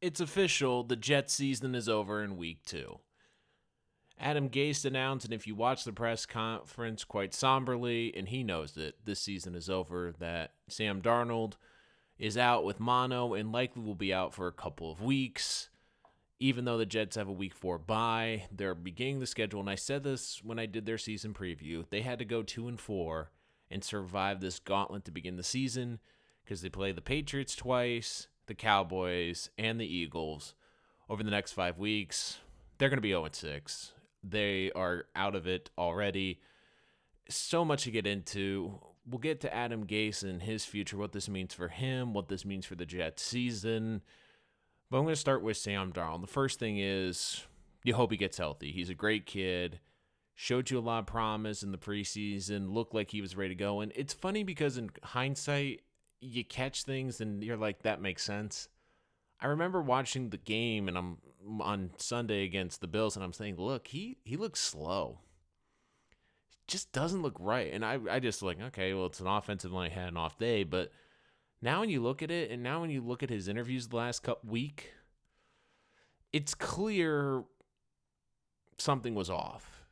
It's official. The Jets season is over in week 2. Adam Gase announced, and if you watch the press conference quite somberly, and he knows that this season is over, that Sam Darnold is out with mono and likely will be out for a couple of weeks. Even though the Jets have a week 4 bye, they're beginning the schedule, and I said this when I did their season preview. They had to go 2-4 and survive this gauntlet to begin the season because they play the Patriots twice, the Cowboys, and the Eagles over the next 5 weeks. They're going to be 0-6. They are out of it already. So much to get into. We'll get to Adam Gase and his future, what this means for him, what this means for the Jets season. But I'm going to start with Sam Darnold. The first thing is you hope he gets healthy. He's a great kid. Showed you a lot of promise in the preseason. Looked like he was ready to go. And it's funny because in hindsight, you catch things and you're like, that makes sense. I remember watching the game and I'm on Sunday against the Bills and I'm saying, look, he looks slow. Just doesn't look right. And I just like, okay, well, it's an offensive line had an off day. But now when you look at it, and now when you look at his interviews the last week, it's clear something was off.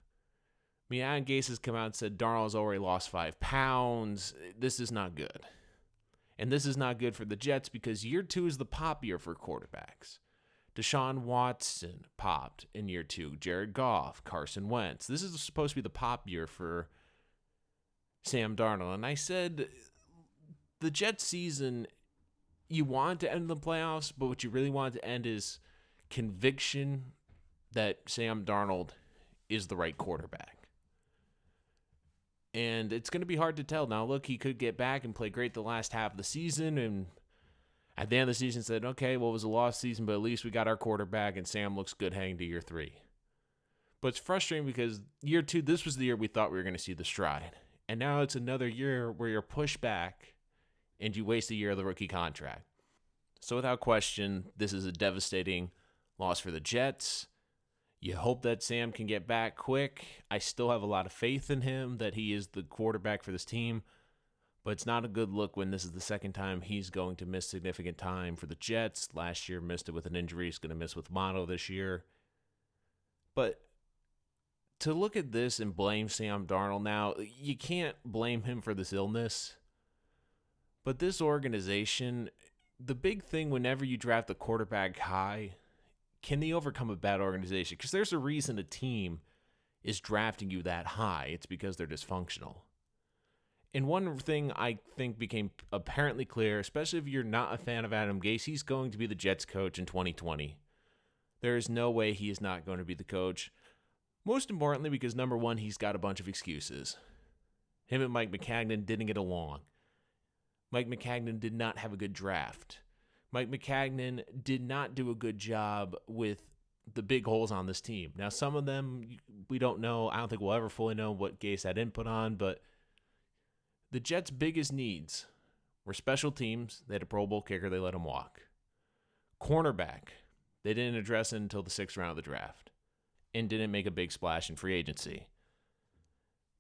I mean, Adam Gase has come out and said Darnold's already lost 5 pounds. This is not good. And this is not good for the Jets because year 2 is the pop year for quarterbacks. Deshaun Watson popped in year 2. Jared Goff, Carson Wentz. This is supposed to be the pop year for Sam Darnold. And I said the Jets season, you want to end the playoffs, but what you really want to end is conviction that Sam Darnold is the right quarterback. And it's going to be hard to tell. Now, look, he could get back and play great the last half of the season. And at the end of the season said, okay, well, it was a lost season, but at least we got our quarterback and Sam looks good heading to year 3. But it's frustrating because year 2, this was the year we thought we were going to see the stride. And now it's another year where you're pushed back and you waste a year of the rookie contract. So without question, this is a devastating loss for the Jets. You hope that Sam can get back quick. I still have a lot of faith in him that he is the quarterback for this team. But it's not a good look when this is the second time he's going to miss significant time for the Jets. Last year missed it with an injury. He's going to miss with mono this year. But to look at this and blame Sam Darnold now, you can't blame him for this illness. But this organization, the big thing whenever you draft a quarterback high, can they overcome a bad organization? Because there's a reason a team is drafting you that high. It's because they're dysfunctional. And one thing I think became apparently clear, especially if you're not a fan of Adam Gase, he's going to be the Jets coach in 2020. There is no way he is not going to be the coach. Most importantly, because number one, he's got a bunch of excuses. Him and Mike Maccagnan didn't get along. Mike Maccagnan did not have a good draft. Mike Maccagnan did not do a good job with the big holes on this team. Now, some of them we don't know. I don't think we'll ever fully know what Gase had input on, but the Jets' biggest needs were special teams. They had a Pro Bowl kicker. They let him walk. Cornerback. They didn't address it until the 6th round of the draft and didn't make a big splash in free agency.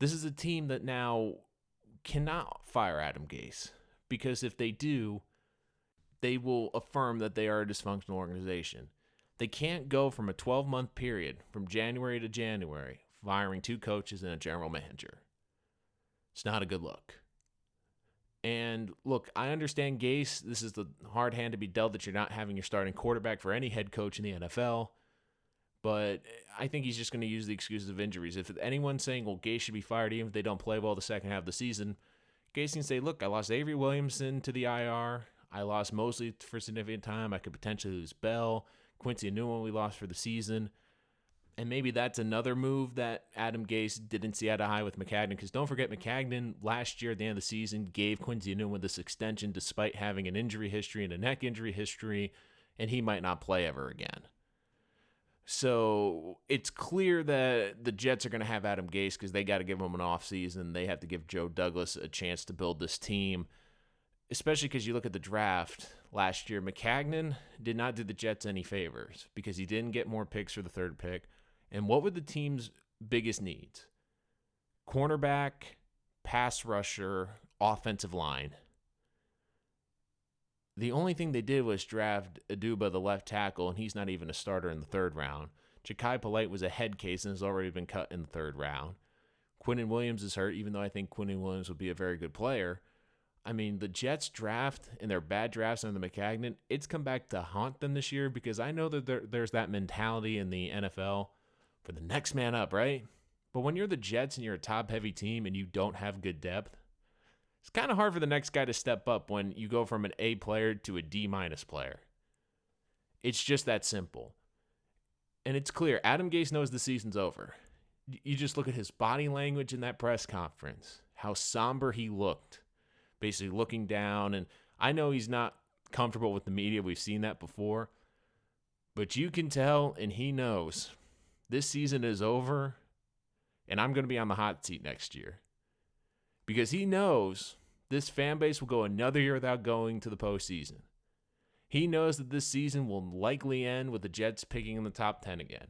This is a team that now cannot fire Adam Gase because if they do, they will affirm that they are a dysfunctional organization. They can't go from a 12-month period, from January to January, firing 2 coaches and a general manager. It's not a good look. And look, I understand Gase. This is the hard hand to be dealt that you're not having your starting quarterback for any head coach in the NFL. But I think he's just going to use the excuses of injuries. If anyone's saying, well, Gase should be fired even if they don't play well the second half of the season, Gase can say, look, I lost Avery Williamson to the IR. I lost Mosley for significant time. I could potentially lose Bell. Quincy Newman we lost for the season. And maybe that's another move that Adam Gase didn't see eye to eye with Maccagnan. Because don't forget, Maccagnan last year at the end of the season gave Quincy Newman this extension despite having an injury history and a neck injury history, and he might not play ever again. So it's clear that the Jets are going to have Adam Gase because they got to give him an offseason. They have to give Joe Douglas a chance to build this team, especially because you look at the draft last year. Maccagnan did not do the Jets any favors because he didn't get more picks for the 3rd pick. And what were the team's biggest needs? Cornerback, pass rusher, offensive line. The only thing they did was draft Aduba, the left tackle, and he's not even a starter in the third round. Ja'Kai Polite was a head case and has already been cut in the third round. Quinnen Williams is hurt, even though I think Quinnen Williams would be a very good player. I mean, the Jets draft and their bad drafts under McCagnon, it's come back to haunt them this year because I know that there's that mentality in the NFL for the next man up, right? But when you're the Jets and you're a top-heavy team and you don't have good depth, it's kind of hard for the next guy to step up when you go from an A player to a D-minus player. It's just that simple. And it's clear, Adam Gase knows the season's over. You just look at his body language in that press conference, how somber he looked, basically looking down. And I know he's not comfortable with the media. We've seen that before. But you can tell, and he knows, this season is over, and I'm going to be on the hot seat next year. Because he knows this fan base will go another year without going to the postseason. He knows that this season will likely end with the Jets picking in the top 10 again.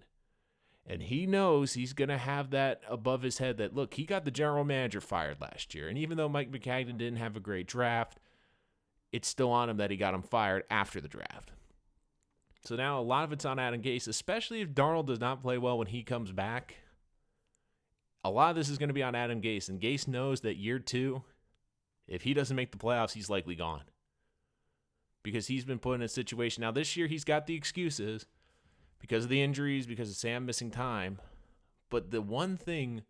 And he knows he's going to have that above his head that, look, he got the general manager fired last year. And even though Mike McCagnon didn't have a great draft, it's still on him that he got him fired after the draft. So now a lot of it's on Adam Gase, especially if Darnold does not play well when he comes back. A lot of this is going to be on Adam Gase, and Gase knows that year 2, if he doesn't make the playoffs, he's likely gone. Because he's been put in a situation. Now, this year, he's got the excuses because of the injuries, because of Sam missing time. But the one thing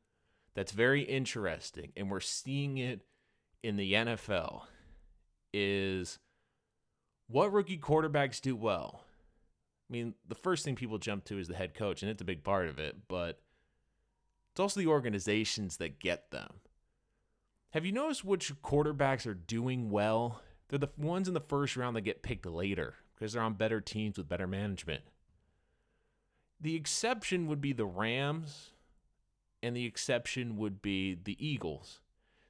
that's very interesting, and we're seeing it in the NFL, is what rookie quarterbacks do well. I mean, the first thing people jump to is the head coach, and it's a big part of it, but it's also the organizations that get them. Have you noticed which quarterbacks are doing well? They're the ones in the first round that get picked later because they're on better teams with better management. The exception would be the Rams, and the exception would be the Eagles.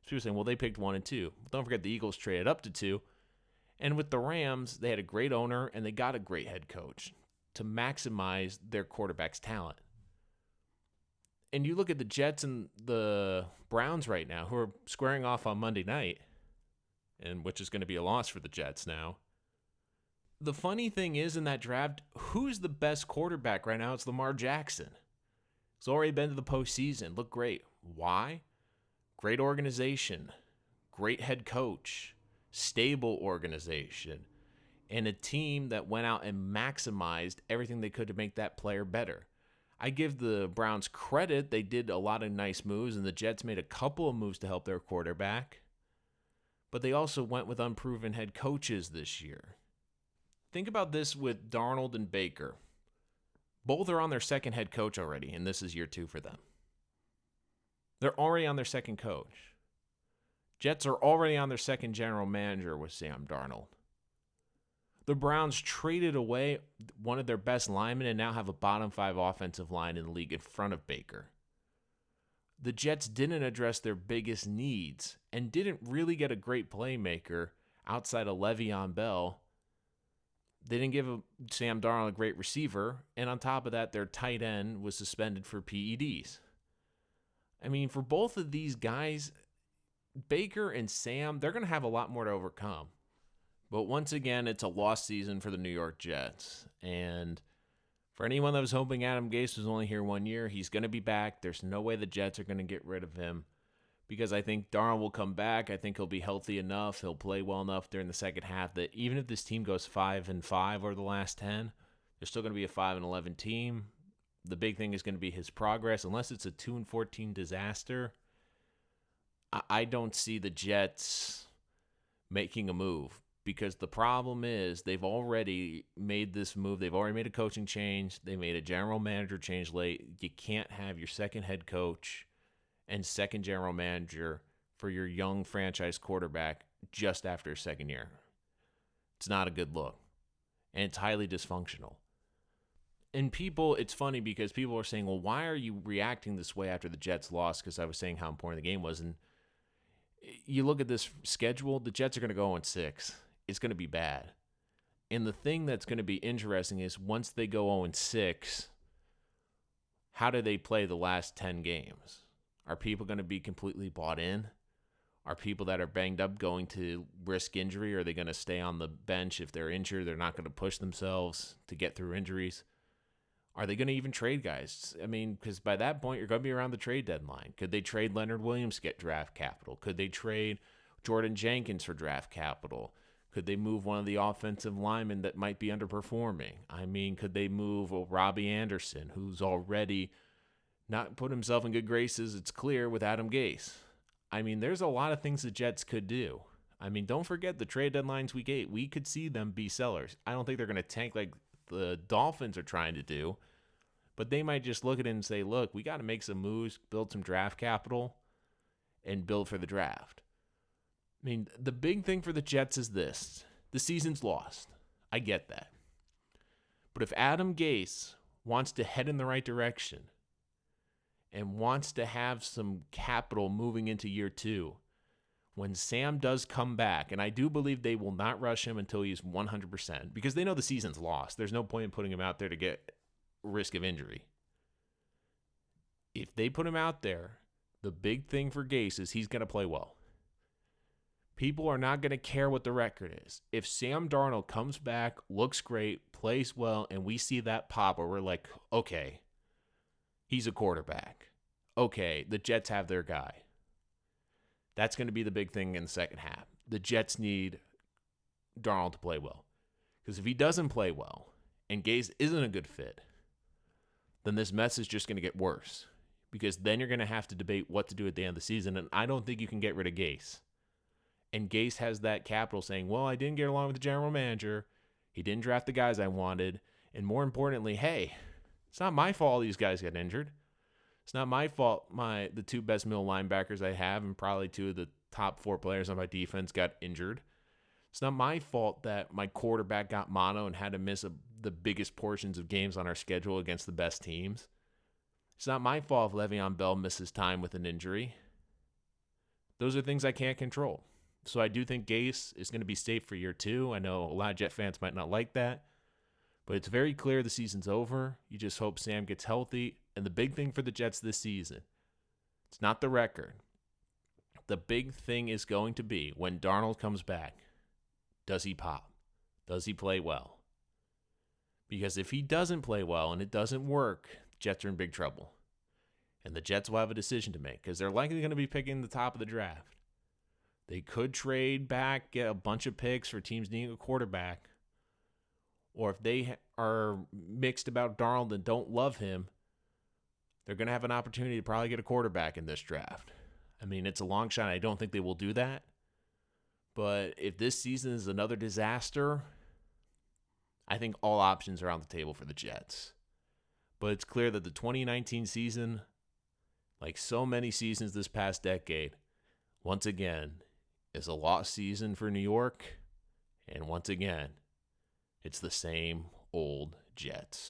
So people are saying, well, they picked 1 and 2. Well, don't forget the Eagles traded up to 2. And with the Rams, they had a great owner, and they got a great head coach to maximize their quarterback's talent. And you look at the Jets and the Browns right now, who are squaring off on Monday night, and which is going to be a loss for the Jets now. The funny thing is in that draft, who's the best quarterback right now? It's Lamar Jackson. He's already been to the postseason. Looked great. Why? Great organization, great head coach, stable organization, and a team that went out and maximized everything they could to make that player better. I give the Browns credit. They did a lot of nice moves, and the Jets made a couple of moves to help their quarterback. But they also went with unproven head coaches this year. Think about this with Darnold and Baker. Both are on their second head coach already, and this is year 2 for them. They're already on their second coach. Jets are already on their second general manager with Sam Darnold. The Browns traded away one of their best linemen and now have a bottom 5 offensive line in the league in front of Baker. The Jets didn't address their biggest needs and didn't really get a great playmaker outside of Le'Veon Bell. They didn't give Sam Darnold a great receiver, and on top of that, their tight end was suspended for PEDs. I mean, for both of these guys, Baker and Sam, they're going to have a lot more to overcome. But once again, it's a lost season for the New York Jets. And for anyone that was hoping Adam Gase was only here 1 year, he's going to be back. There's no way the Jets are going to get rid of him because I think Darnold will come back. I think he'll be healthy enough. He'll play well enough during the second half that even if this team goes 5-5 over the last 10, they're still going to be a 5-11 team. The big thing is going to be his progress. Unless it's a 2-14 disaster, I don't see the Jets making a move. Because the problem is they've already made this move. They've already made a coaching change. They made a general manager change late. You can't have your second head coach and second general manager for your young franchise quarterback just after his second year. It's not a good look. And it's highly dysfunctional. And people, it's funny because people are saying, well, why are you reacting this way after the Jets lost? Because I was saying how important the game was. And you look at this schedule, the Jets are going to go 0-6. It's going to be bad. And the thing that's going to be interesting is once they go 0-6, how do they play the last 10 games? Are people going to be completely bought in? Are people that are banged up going to risk injury? Or are they going to stay on the bench if they're injured? They're not going to push themselves to get through injuries. Are they going to even trade guys? I mean, because by that point, you're going to be around the trade deadline. Could they trade Leonard Williams to get draft capital? Could they trade Jordan Jenkins for draft capital? Could they move one of the offensive linemen that might be underperforming? I mean, could they move Robbie Anderson, who's already not put himself in good graces, it's clear, with Adam Gase? I mean, there's a lot of things the Jets could do. I mean, don't forget the trade deadlines week 8. We could see them be sellers. I don't think they're going to tank like the Dolphins are trying to do, but they might just look at it and say, look, we got to make some moves, build some draft capital, and build for the draft. I mean, the big thing for the Jets is this. The season's lost. I get that. But if Adam Gase wants to head in the right direction and wants to have some capital moving into year 2, when Sam does come back, and I do believe they will not rush him until he's 100%, because they know the season's lost. There's no point in putting him out there to get risk of injury. If they put him out there, the big thing for Gase is he's going to play well. People are not going to care what the record is. If Sam Darnold comes back, looks great, plays well, and we see that pop where we're like, okay, he's a quarterback. Okay, the Jets have their guy. That's going to be the big thing in the second half. The Jets need Darnold to play well. Because if he doesn't play well and Gase isn't a good fit, then this mess is just going to get worse. Because then you're going to have to debate what to do at the end of the season, and I don't think you can get rid of Gase. And Gase has that capital saying, well, I didn't get along with the general manager. He didn't draft the guys I wanted. And more importantly, hey, it's not my fault these guys got injured. It's not my fault the 2 best middle linebackers I have and probably 2 of the top 4 players on my defense got injured. It's not my fault that my quarterback got mono and had to miss the biggest portions of games on our schedule against the best teams. It's not my fault if Le'Veon Bell misses time with an injury. Those are things I can't control. So I do think Gase is going to be safe for year 2. I know a lot of Jet fans might not like that, but it's very clear the season's over. You just hope Sam gets healthy. And the big thing for the Jets this season, it's not the record. The big thing is going to be when Darnold comes back, does he pop? Does he play well? Because if he doesn't play well and it doesn't work, Jets are in big trouble. And the Jets will have a decision to make because they're likely going to be picking the top of the draft. They could trade back, get a bunch of picks for teams needing a quarterback. Or if they are mixed about Darnold and don't love him, they're going to have an opportunity to probably get a quarterback in this draft. I mean, it's a long shot. I don't think they will do that. But if this season is another disaster, I think all options are on the table for the Jets. But it's clear that the 2019 season, like so many seasons this past decade, once again, is a lost season for New York. And once again, it's the same old Jets.